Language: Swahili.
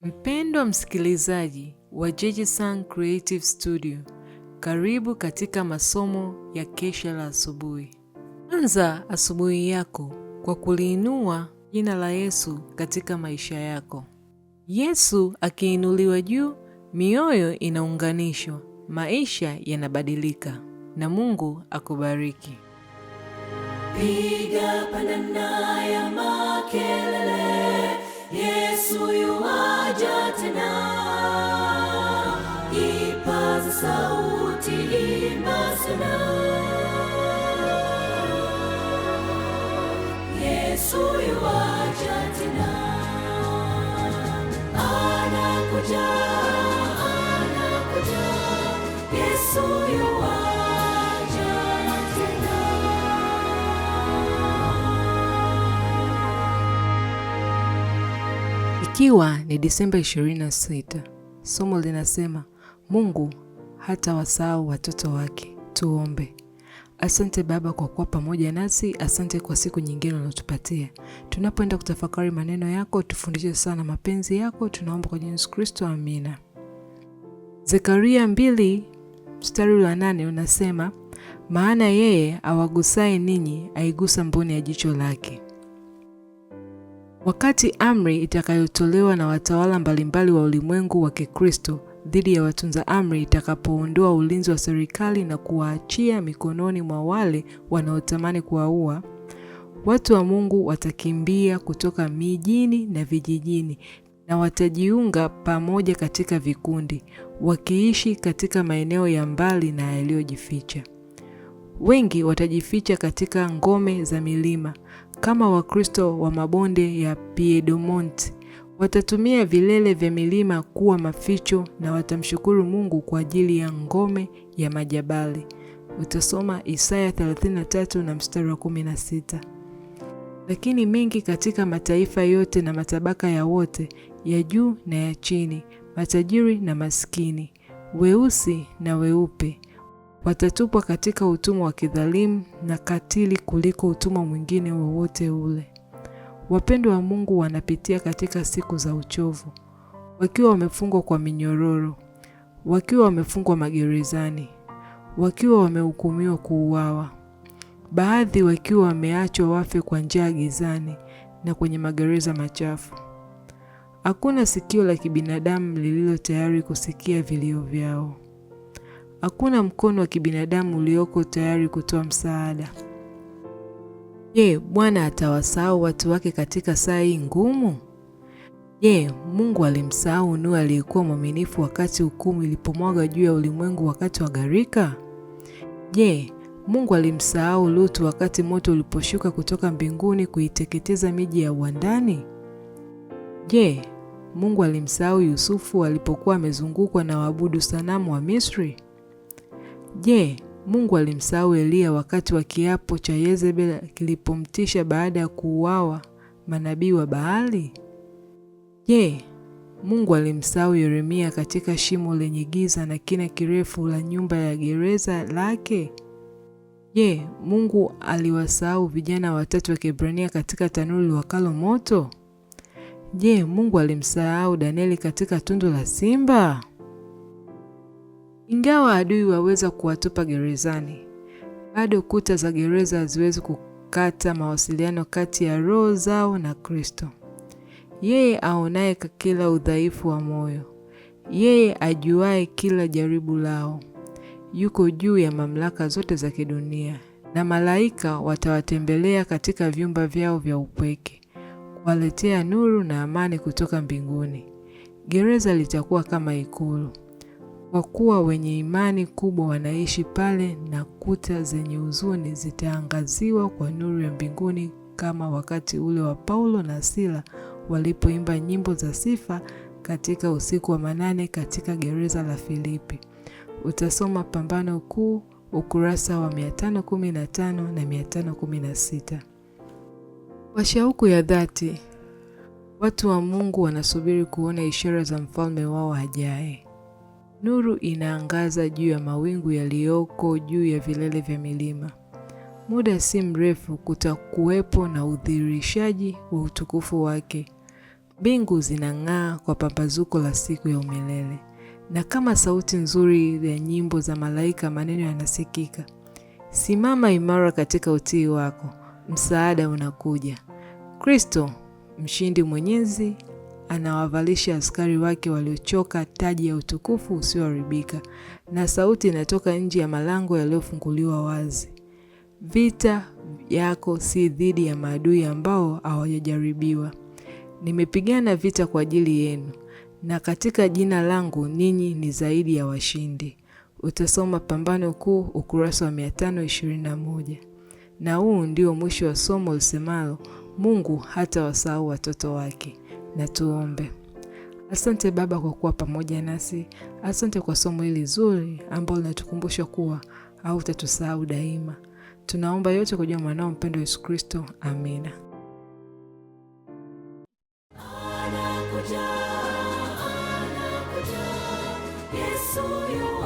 Mpendwa msikilizaji wa JJ-Sang Creative Studio, karibu katika masomo ya kesha la asubuhi. Anza asubuhi yako kwa kuliinua jina la Yesu katika maisha yako. Yesu akiinuliwa juu, mioyo inaunganishwa, maisha yanabadilika, na Mungu akubariki. Piga pandana ya makelele, Yesu yuaja tena. Ipaza sauti, imba sana. Yesu yuaja tena. Anakuja, anakuja. Yesu yuaja tena. Ikiwa ni Disemba 26, somo linasema Mungu hata wasahau watoto wake. Tuombe. Asante Baba kwa kuwa pamoja nasi, asante kwa siku nyingine unayotupatia. Tunapoenda kutafakari maneno yako, tufundishe sana mapenzi yako, tunaomba kwa Yesu Kristo, amina. Zekaria 2 mstari wa 8 unasema, maana yeye awagusaye ninyi aigusa mboni ya jicho lake. Wakati amri itakayotolewa na watawala mbalimbali wa ulimwengu wa Kikristo dhidi ya watunza amri itakapoondoa ulinzi wa serikali na kuwaachia mikononi mwa wale wanaotamani kuwaua, watu wa Mungu watakimbia kutoka mijini na vijijini na watajiunga pamoja katika vikundi, wakiishi katika maeneo ya mbali na yaliyojificha. Wengi watajificha katika ngome za milima, kama Wakristo wa mabonde ya Piedmont. Watatumia vilele vya milima kuwa maficho na watamshukuru Mungu kwa ajili ya ngome ya majabali. Utasoma Isaya 33 na mstari wa 16. Lakini mengi katika mataifa yote na matabaka ya wote, ya juu na ya chini, matajiri na maskini, weusi na weupe, watatupwa katika utumwa wa kidhalimu na katili kuliko utumwa mwingine wowote ule. Wapendwa wa Mungu wanapitia katika siku za uchovu, wakiwa wamefungwa kwa minyororo, wakiwa wamefungwa magerezani, wakiwa wamehukumiwa kuuawa, baadhi wakiwa wameachwa wafe kwa njaa gizani na kwenye magereza machafu. Hakuna sikio la kibinadamu lililo tayari kusikia vilio vyao. Hakuna mkono wa kibinadamu ulioko tayari kutoa msaada. Je, Bwana atawasahau watu wake katika saa hii ngumu? Je, Mungu alimsahau Nuhu aliyekuwa mwaminifu wakati hukumu ilipomwaga juu ya ulimwengu wakati wa gharika? Je, Mungu alimsahau Lutu wakati moto uliposhuka kutoka mbinguni kuiteketeza miji ya uwandani? Je, Mungu alimsahau Yusufu alipokuwa amezungukwa na waabudu sanamu wa Misri? Je, Mungu alimsahau Elia wakati wa kiapo cha Yezebel kilipomtisha baada ya kuuawa manabii wa Baali? Je, Mungu alimsahau Yeremia katika shimo lenye giza na kina kirefu la nyumba ya gereza lake? Je, Mungu aliwasahau vijana watatu wa Kiebrania katika tanuru liwakalo moto? Je, Mungu alimsahau Danieli katika tundu la simba? Ingawa adui waweza kuwatupa gerezani, bado kuta za gereza haziwezi kukata mawasiliano kati ya roho zao na Kristo. Yeye aonaye kila udhaifu wa moyo, yeye ajuaye kila jaribu lao, yuko juu ya mamlaka zote za kidunia, na malaika watawatembelea katika vyumba vyao vya upweke, kuwaletea nuru na amani kutoka mbinguni. Gereza litakuwa kama ikulu, kwa kuwa wenye imani kubwa wanaishi pale, na kuta zenye huzuni zitaangaziwa kwa nuru ya mbinguni, kama wakati ule wa Paulo na Sila walipoimba nyimbo za sifa katika usiku wa manane katika gereza la Filipi. Utasoma Pambano Kuu ukurasa wa 515 na 516. Kwa shauku ya dhati, watu wa Mungu wanasubiri kuona ishara za mfalme wao ajaye. Nuru inaangaza juu ya mawingu yaliyoko juu ya vilele vya milima. Muda si mrefu kutakuwepo na udhihirishaji wa utukufu wake. Mbingu zinang'aa kwa pambazuko la siku ya umilele, na kama sauti nzuri ya nyimbo za malaika maneno yanasikika. Simama imara katika utii wako, msaada unakuja. Kristo, mshindi mwenyezi, anawavalisha askari wake waliochoka taji ya utukufu usioharibika, na sauti inatoka nje ya malango yaliyofunguliwa wazi. Vita yako si dhidi ya maadui ambao hawajajaribiwa. Nimepigana vita kwa ajili yenu, na katika jina langu ninyi ni zaidi ya washindi. Utasoma Pambano Kuu ukurasa wa 521. Na huu ndio mwisho wa somo lisemalo Mungu hata wasahau watoto wake. Na tuombe. Asante Baba kwa kuwa pamoja nasi. Asante kwa somo hili zuri ambalo linatukumbusha kuwa hautatusahau daima. Tunaomba yote kwa jina la mwanao mpendwa Yesu Kristo. Amina. Anakuja, Yesu yu